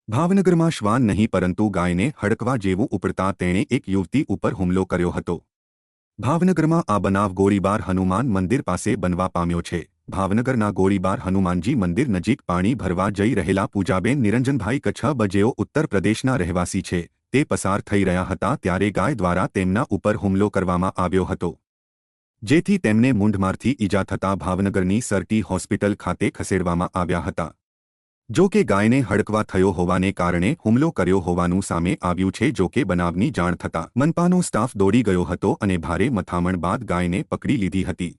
ભાવનગરમાં શ્વાન નહીં પરંતુ ગાયને હડકવા જેવું ઉપડતા તેણે એક યુવતી ઉપર હુમલો કર્યો હતો। ભાવનગરમાં આ બનાવ ગોળીબાર હનુમાન મંદિર પાસે બનવા પામ્યો છે। ભાવનગરના ગોળીબાર હનુમાનજી મંદિર નજીક પાણી ભરવા જઈ રહેલા પૂજાબેન નિરંજનભાઈ કચ્છબ જેઓ ઉત્તર પ્રદેશના રહેવાસી છે તે પસાર થઈ રહ્યા હતા ત્યારે ગાય દ્વારા તેમના ઉપર હુમલો કરવામાં આવ્યો હતો, જેથી તેમને મૂંઢમારથી ઈજા થતાં ભાવનગરની સરટી હોસ્પિટલ ખાતે ખસેડવામાં આવ્યા હતા। જો કે ગાયને હડકવા થયો હોવાને કારણે હુમલો કર્યો હોવાનું સામે આવ્યું છે। જો કે બનાવની જાણ થતાં મનપાનો સ્ટાફ દોડી ગયો હતો અને ભારે મથામણ બાદ ગાયને પકડી લીધી હતી।